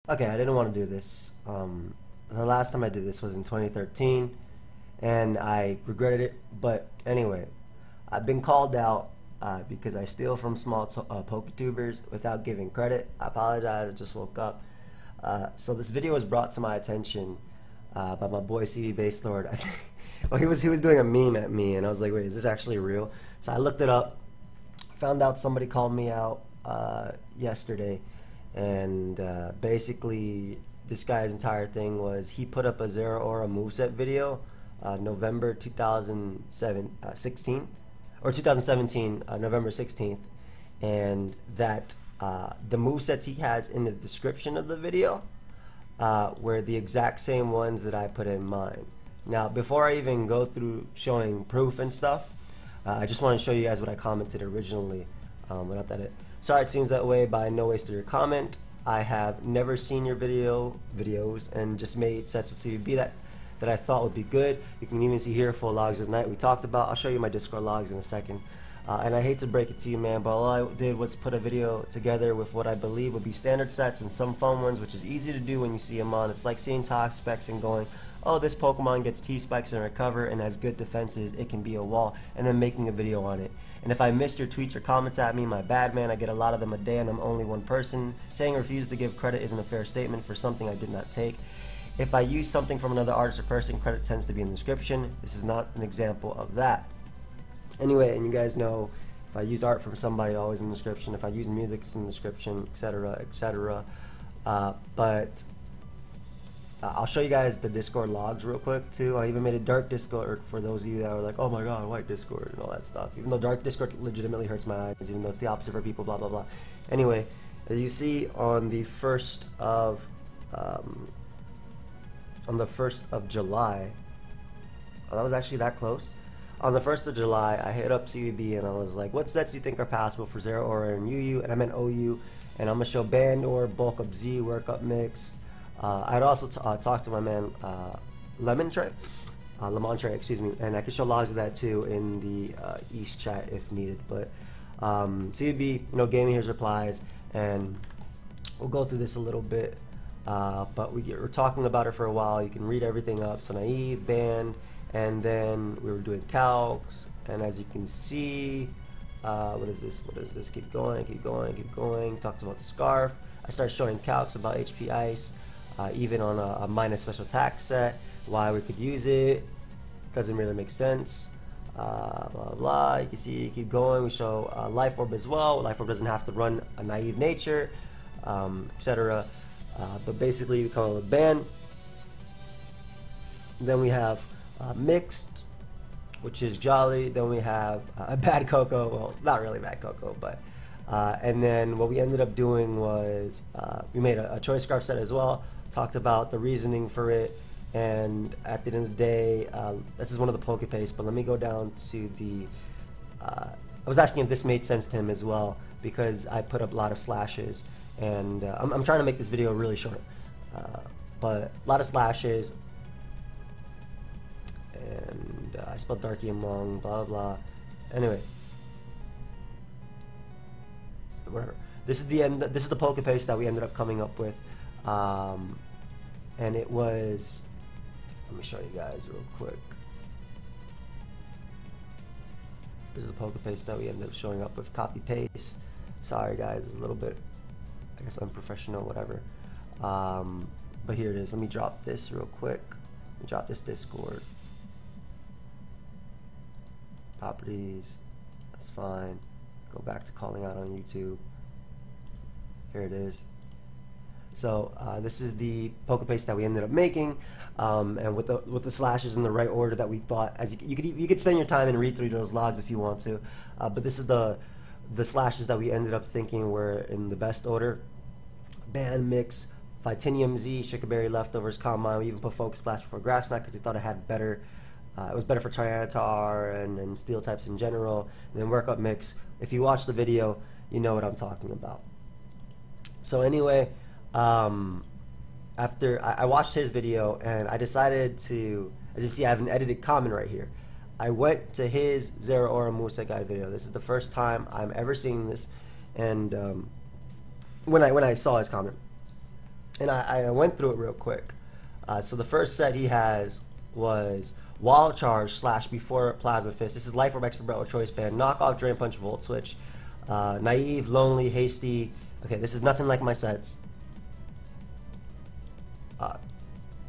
Okay, I didn't want to do this. The last time I did this was in 2013, and I regretted it. But anyway, I've been called out because I steal from small PokeTubers without giving credit. I apologize. I just woke up. So this video was brought to my attention by my boy CD Baselord. I think, well, he was doing a meme at me, and I was like, wait, is this actually real? So I looked it up. Found out somebody called me out yesterday. And basically this guy's entire thing was he put up a Zero Aura moveset video November 2016 or 2017 November 16th, and that the movesets he has in the description of the video were the exact same ones that I put in mine. Now before I even go through showing proof and stuff, I just want to show you guys what I commented originally. Without that, sorry it seems that way, but I no wasted your comment. I have never seen your videos and just made sets with CVB that I thought would be good. You can even see here full logs of the night we talked about. I'll show you my Discord logs in a second. And I hate to break it to you, man, but all I did was put a video together with what I believe would be standard sets and some fun ones, which is easy to do when you see them on. It's like seeing Tox specs and going, oh, this Pokemon gets T-spikes in recover and has good defenses, it can be a wall, and then making a video on it. And if I missed your tweets or comments at me, my bad, man. I get a lot of them a day and I'm only one person. Saying refuse to give credit isn't a fair statement for something I did not take. If I use something from another artist or person, credit tends to be in the description. This is not an example of that. Anyway, and you guys know, if I use art from somebody, always in the description. If I use music, it's in the description, etc., etc. But I'll show you guys the Discord logs real quick too. I even made a dark Discord for those of you that are like, oh my god, white Discord and all that stuff. Even though dark Discord legitimately hurts my eyes, even though it's the opposite for people, blah blah blah. Anyway, as you see on the 1st of July, oh, that was actually that close. On the 1st of July, I hit up CVB and I was like, what sets do you think are passable for Zero Aura and UU? And I meant OU. And I'm gonna show Band or Bulk Up Z, Workup Mix. I'd also talk to my man Lemontre, excuse me, and I can show logs of that too in the East chat if needed. But CVB, you know, gave me his replies, and we'll go through this a little bit. But we're talking about it for a while. You can read everything up. So naive, band, and then we were doing calcs, and as you can see, what is this? What is this? Keep going, keep going, keep going. Talked about Scarf. I started showing calcs about HP Ice. Even on a minus special attack set, why we could use it, doesn't really make sense, blah blah. You can see, keep going. We show Life Orb as well. Life Orb doesn't have to run a naive nature, etc. But basically we come up with Ban. Then we have Mixed, which is Jolly. Then we have Bad Cocoa. Well, not really Bad Cocoa, but and then what we ended up doing was we made a choice scarf set as well. Talked about the reasoning for it, and at the end of the day, this is one of the poke paste, but let me go down to the I was asking if this made sense to him as well, because I put up a lot of slashes, and I'm trying to make this video really short, but a lot of slashes, and I spelled Darky wrong, blah blah. Anyway, so whatever. This is the end. This is the poke paste that we ended up coming up with. And it was, let me show you guys real quick. This is the poke paste that we ended up showing up with. Copy paste. Sorry guys, it's a little bit, I guess, unprofessional, whatever. But here it is. Let me drop this real quick. Let me drop this Discord. Properties. That's fine. Go back to calling out on YouTube. Here it is. So this is the poke paste that we ended up making, and with the slashes in the right order that we thought. As you could spend your time and read through those logs if you want to, but this is the slashes that we ended up thinking were in the best order. Band, Mix, Titanium Z, Shikaberry, Leftovers, Combine. We even put Focus Blast before Grass Knot because we thought it had better. It was better for Tyranitar and Steel types in general. And then Workup Mix. If you watch the video, you know what I'm talking about. So anyway. After I watched his video, and I decided to, as you see, I have an edited comment right here. I went to his Zero Aura moveset guide video. This is the first time I'm ever seeing this, and when I saw his comment, and I went through it real quick. So the first set he has was Wall Charge / before Plasma Fist. This is Life Orb, Expert Belt, Choice Band, Knockoff, Drain Punch, Volt Switch, Naive, Lonely, Hasty. Okay, this is nothing like my sets.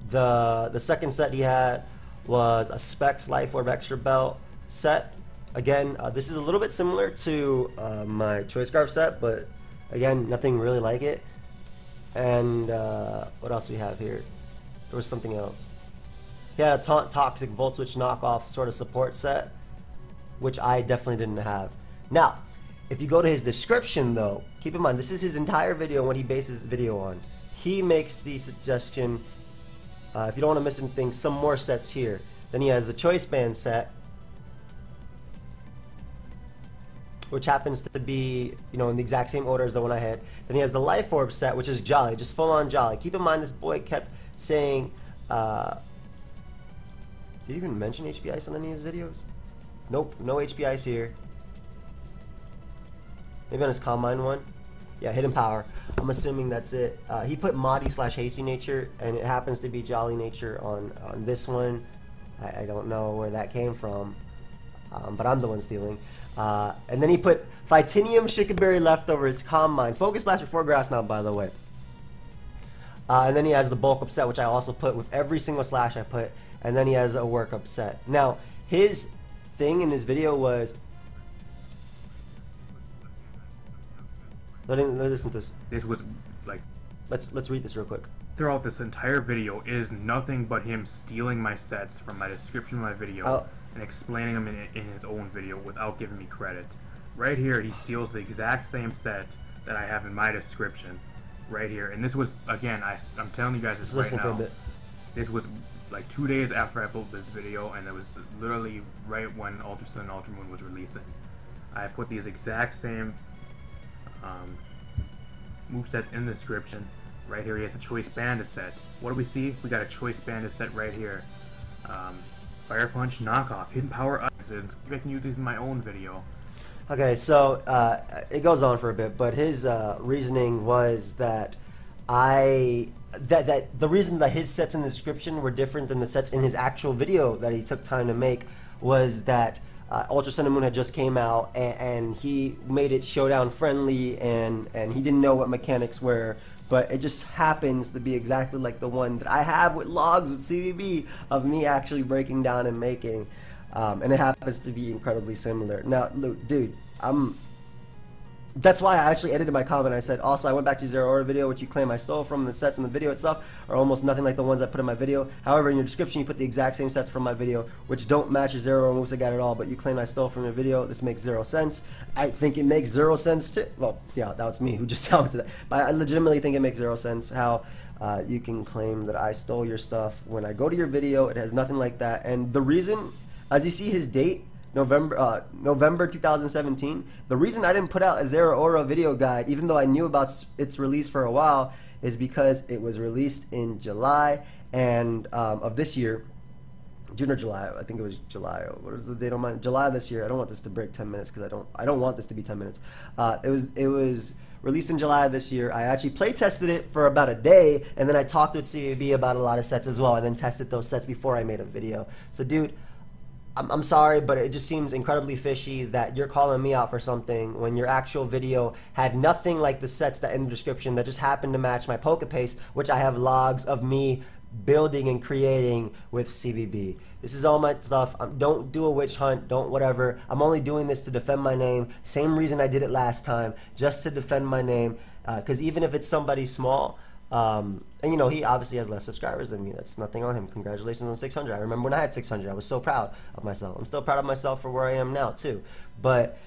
The second set he had was a Specs Life Orb Extra Belt set. Again, this is a little bit similar to my Choice Scarf set, but again, nothing really like it. And what else we have here? There was something else. He had a Toxic Volt Switch knockoff sort of support set, which I definitely didn't have. Now, if you go to his description though, keep in mind this is his entire video and what he bases his video on. He makes the suggestion, if you don't want to miss anything, some more sets here. Then he has the Choice Band set, which happens to be, you know, in the exact same order as the one I had. Then he has the Life Orb set, which is Jolly, just full on Jolly. Keep in mind this boy kept saying, did he even mention HP Ice on any of his videos? Nope, no HP Ice here. Maybe on his Combine one. Yeah, Hidden Power. I'm assuming that's it. He put Maudie / Hasty Nature, and it happens to be Jolly Nature on this one. I don't know where that came from, but I'm the one stealing. And then he put Titanium Shikaberry Leftovers, Combine, Focus Blast before Grass Knot, by the way. And then he has the Bulk Up set, which I also put with every single slash I put. And then he has a Work Up set. Now, his thing in his video was... Listen to this. This was like... Let's read this real quick. Throughout this entire video is nothing but him stealing my sets from my description of my video and explaining them in his own video without giving me credit. Right here, he steals the exact same set that I have in my description. Right here, and this was, again, I'm telling you guys this right now, this was like 2 days after I uploaded this video, and it was literally right when Ultra Sun and Ultra Moon was releasing. I put these exact same movesets in the description. Right here, he has a Choice Bandit set. What do we see? We got a Choice Bandit set right here. Fire Punch, Knockoff, Hidden Power Ice. I can use these in my own video. Okay, so it goes on for a bit, but his reasoning was that the reason that his sets in the description were different than the sets in his actual video that he took time to make was that Ultra Sun and Moon had just came out, and he made it showdown friendly, and he didn't know what mechanics were, but it just happens to be exactly like the one that I have with logs with CVB of me actually breaking down and making. And it happens to be incredibly similar. Now, Luke, dude, that's why I actually edited my comment. I said, also, I went back to your Zero Order video, which you claim I stole from. The sets in the video itself are almost nothing like the ones I put in my video. However, in your description, you put the exact same sets from my video, which don't match your Zero Order moves I got at all, but you claim I stole from your video. This makes zero sense. I think it makes zero sense too. Well, yeah, that was me who just commented that. But I legitimately think it makes zero sense how you can claim that I stole your stuff when I go to your video. It has nothing like that. And the reason... As you see his date, November 2017, the reason I didn't put out a Zero Aura video guide, even though I knew about its release for a while, is because it was released in July and of this year, June or July. I think it was July. What is the date on mine? July this year. I don't want this to break 10 minutes because I don't want this to be 10 minutes. It was released in July of this year. I actually play tested it for about a day, and then I talked with CAB about a lot of sets as well, and then tested those sets before I made a video. So, dude, I'm sorry, but it just seems incredibly fishy that you're calling me out for something when your actual video had nothing like the sets that in the description that just happened to match my PokePaste, which I have logs of me building and creating with CBB. This is all my stuff. Don't do a witch hunt. Don't whatever. I'm only doing this to defend my name. Same reason I did it last time, just to defend my name. Because even if it's somebody small, and you know, he obviously has less subscribers than me. That's nothing on him. Congratulations on 600. I remember when I had 600. I was so proud of myself. I'm still proud of myself for where I am now too. But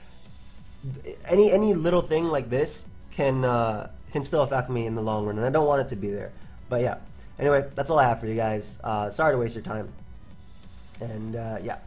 any little thing like this can still affect me in the long run, and I don't want it to be there. But yeah. Anyway, that's all I have for you guys. Sorry to waste your time. And yeah.